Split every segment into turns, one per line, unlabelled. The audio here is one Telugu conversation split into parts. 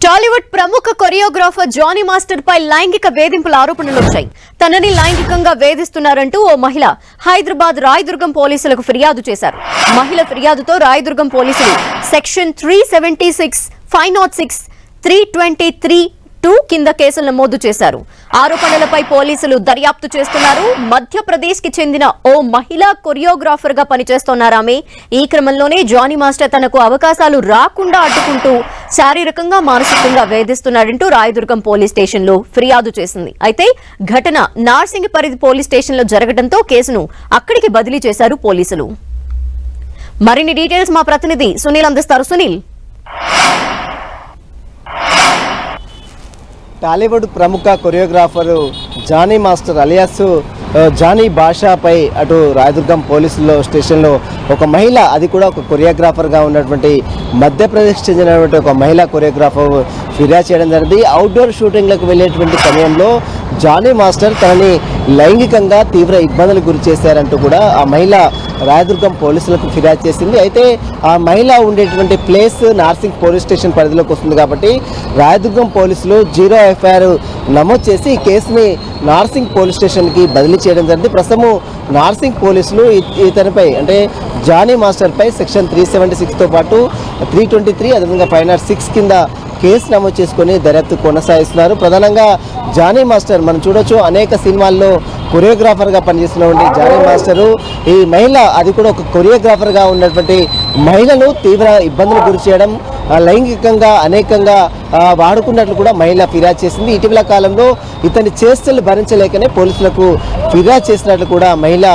టాలీవుడ్ ప్రముఖ కొరియోగ్రాఫర్ జానీ మాస్టర్ పై లైంగిక వేధింపుల ఆరోపణలు వచ్చాయి. తనని లైంగికంగా వేధిస్తున్నారంటూ ఓ మహిళ హైదరాబాద్ రాయదుర్గం పోలీసులకు ఫిర్యాదు చేశారు. మహిళ ఫిర్యాదుతో రాయదుర్గం పోలీసులు సెక్షన్ 376, 506, 323(2) కింద కేసులు నమోదు చేశారు. ఆరోపణలపై పోలీసులు దర్యాప్తు చేస్తున్నారు. మధ్యప్రదేశ్ కి చెందిన ఓ మహిళా కొరియోగ్రాఫర్ గా పనిచేస్తున్నారామె. ఈ క్రమంలోనే జానీ మాస్టర్ తనకు అవకాశాలు రాకుండా అడ్డుకుంటూ శారీరకంగా మానసికంగా వేధిస్తున్నాడంటూ రాయదుర్గం పోలీస్ స్టేషన్ లో ఫిర్యాదు చేసింది. అయితే ఘటన నార్సింగి పరిధి పోలీస్ స్టేషన్ లో జరగడంతో కేసును అక్కడికి బదిలీ చేశారు పోలీసులు. మరిన్ని డీటెయిల్స్ మా ప్రతినిధి సునీల్ అందిస్తారు. సునీల్,
టాలీవుడ్ ప్రముఖ choreographer Johnny master alias Johnny భాషపై అటు రాయదుర్గం పోలీసుల్లో స్టేషన్లో ఒక మహిళ, అది కూడా ఒక కొరియోగ్రాఫర్గా ఉన్నటువంటి మధ్యప్రదేశ్ చెందినటువంటి ఒక మహిళా కొరియోగ్రాఫర్ ఫిర్యాదు చేయడం జరిగింది. అవుట్డోర్ షూటింగ్లకు వెళ్ళేటువంటి సమయంలో జానీ మాస్టర్ తనని లైంగికంగా తీవ్ర ఇబ్బందులకు గురి చేశారంటూ కూడా ఆ మహిళ రాయదుర్గం పోలీసులకు ఫిర్యాదు చేసింది. అయితే ఆ మహిళ ఉండేటువంటి ప్లేస్ నార్సింగ్ పోలీస్ స్టేషన్ పరిధిలోకి వస్తుంది కాబట్టి రాయదుర్గం పోలీసులు 0 FIR నమోదు చేసి ఈ కేసుని నార్సింగ్ పోలీస్ స్టేషన్కి బదిలీ చేయడం జరిగింది. ప్రస్తుతం నార్సింగ్ పోలీసులు ఇతనిపై అంటే జానీ మాస్టర్పై సెక్షన్ 376తో పాటు 323 అదేవిధంగా 506 కింద కేసు నమోదు చేసుకొని దర్యాప్తు కొనసాగిస్తున్నారు. ప్రధానంగా జానీ మాస్టర్ మనం చూడొచ్చు, అనేక సినిమాల్లో కొరియోగ్రాఫర్గా పనిచేస్తున్నటువంటి జానీ మాస్టరు ఈ మహిళ, అది కూడా ఒక కొరియోగ్రాఫర్గా ఉన్నటువంటి మహిళను తీవ్ర ఇబ్బందులు గురి చేయడం, లైంగికంగా అనేకంగా వాడుకున్నట్లు కూడా మహిళ ఫిర్యాదు చేసింది. ఇటీవల కాలంలో ఇతని చేష్టలు భరించలేకనే పోలీసులకు ఫిర్యాదు చేసినట్లు కూడా మహిళ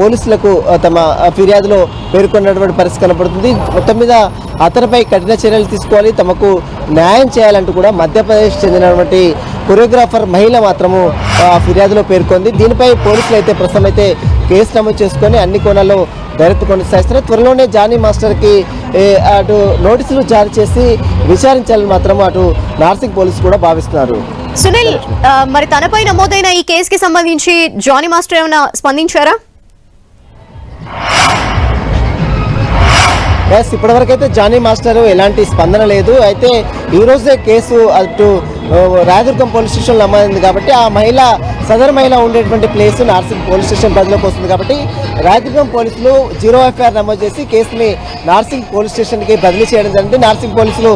పోలీసులకు తమ ఫిర్యాదులో పేర్కొన్నటువంటి పరిస్థితి కనపడుతుంది. మొత్తం మీద అతనిపై కఠిన చర్యలు తీసుకోవాలి, తమకు న్యాయం చేయాలంటూ కూడా మధ్యప్రదేశ్ చెందినటువంటి కొరియోగ్రాఫర్ మహిళ మాత్రము ఫిర్యాదులో పేర్కొంది. దీనిపై పోలీసులు అయితే ప్రస్తుతం అయితే కేసు నమోదు చేసుకొని అన్ని కోణాల్లో దర్యాప్తు కొనసాగిస్తున్నారు. త్వరలోనే జానీ మాస్టర్కి అటు నోటీసులు జారీ చేసి విచారించాలని మాత్రం అటు నార్సింగ్ పోలీసులు కూడా భావిస్తున్నారు.
సునీల్, మరి తనపై నమోదైన ఈ కేసుకి సంబంధించి జానీ మాస్టర్ ఏమైనా స్పందించారా?
ఇప్పటివరకైతే జానీ మాస్టర్ ఎలాంటి స్పందన లేదు. అయితే ఈ రోజే కేసు అటు రాయదుర్గం పోలీస్ స్టేషన్లో నమోదైంది కాబట్టి ఆ మహిళ, సదరు మహిళ ఉండేటువంటి ప్లేస్ నార్సింగ్ పోలీస్ స్టేషన్ పరిధిలోకి వస్తుంది కాబట్టి రాయదుర్గం పోలీసులు 0 FIR నమోదు చేసి కేసుని నార్సింగ్ పోలీస్ స్టేషన్కి బదిలీ చేయడం జరిగింది. నార్సింగ్ పోలీసులు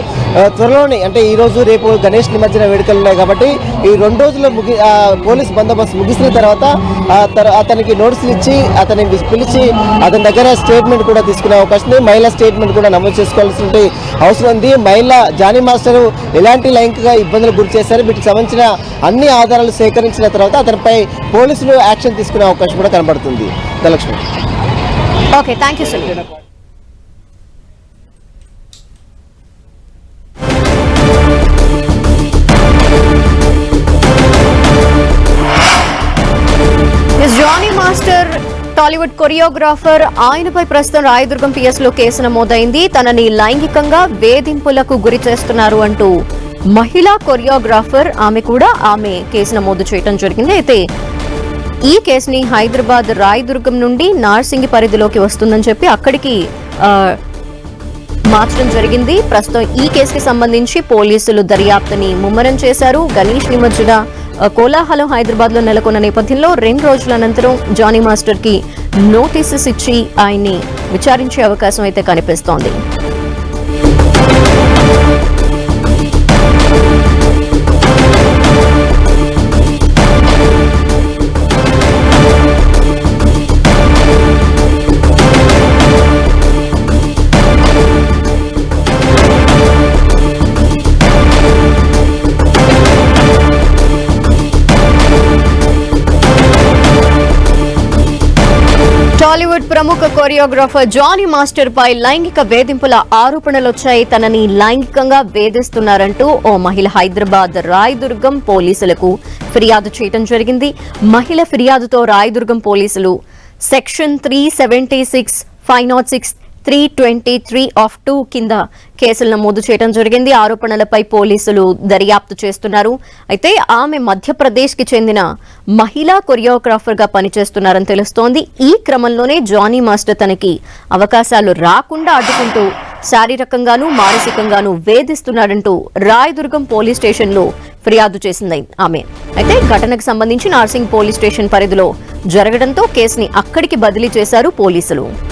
త్వరలోనే అంటే ఈ రోజు రేపు గణేష్ నిమజ్జన వేడుకలు ఉన్నాయి కాబట్టి ఈ 2 రోజులు పోలీస్ బందోబస్తు ముగిసిన తర్వాత అతనికి నోటీసులు ఇచ్చి అతని పిలిచి అతని దగ్గర స్టేట్మెంట్ కూడా తీసుకునే అవకాశం ఉంది. మహిళా స్టేట్మెంట్ కూడా నమోదు చేసుకోవాల్సిన అవసరం ఉంది. మహిళ జానీ మాస్టర్ ఎలాంటి లైంగిక ఇబ్బందులు గురి చేశారు, వీటికి సంబంధించిన అన్ని ఆధారాలు సేకరించిన తర్వాత అతనిపై పోలీసులు యాక్షన్ తీసుకునే అవకాశం కూడా కనబడుతుంది. Dhanalakshmi.
Okay, thank you Sunil. Johnny master Tollywood choreographer, ఆయనపై ప్రస్తుతం రాయదుర్గం PS లో కేసు నమోదైంది. తనని లైంగికంగా వేధింపులకు గురి చేస్తున్నారు అంటూ మహిళా కొరియోగ్రాఫర్ ఆమె కేసు నమోదు చేయడం జరిగింది. అయితే ఈ కేసుని హైదరాబాద్ రాయదుర్గం నుండి నార్సింగి పరిధిలోకి వస్తుందని చెప్పి అక్కడికి మార్చడం జరిగింది. ప్రస్తుతం ఈ కేసుకి సంబంధించి పోలీసులు దర్యాప్తుని ముమ్మరం చేశారు. గణేష్ నిమజ్జన కోలాహలం హైదరాబాద్ లో నెలకొన్న నేపథ్యంలో 2 రోజుల అనంతరం జానీ మాస్టర్ కి నోటీసెస్ ఇచ్చి ఆయన్ని విచారించే అవకాశం అయితే కనిపిస్తోంది. టాలీవుడ్ ప్రముఖ కొరియోగ్రాఫర్ జానీ మాస్టర్ పై లైంగిక వేధింపుల ఆరోపణలు వచ్చాయి. తనని లైంగికంగా వేధిస్తున్నారంటూ ఓ మహిళ హైదరాబాద్ రాయదుర్గం పోలీసులకు ఫిర్యాదు చేయడం జరిగింది. మహిళ ఫిర్యాదుతో రాయదుర్గం పోలీసులు సెక్షన్ 376, 506, 323(2) కింద కేసులు నమోదు చేయడం జరిగింది. ఆరోపణలపై పోలీసులు దర్యాప్తు చేస్తున్నారు. అయితే ఆమె మధ్యప్రదేశ్ కి చెందిన మహిళా కొరియోగ్రాఫర్ గా పనిచేస్తున్నారని తెలుస్తోంది. ఈ క్రమంలోనే జానీ మాస్టర్ తనకి అవకాశాలు రాకుండా అడ్డుకుంటూ శారీరకంగానూ మానసికంగానూ వేధిస్తున్నాడంటూ రాయదుర్గం పోలీస్ స్టేషన్లో ఫిర్యాదు చేసింది ఆమె. అయితే ఘటనకు సంబంధించి నార్సింగ్ పోలీస్ స్టేషన్ పరిధిలో జరగడంతో కేసుని అక్కడికి బదిలీ చేశారు పోలీసులు.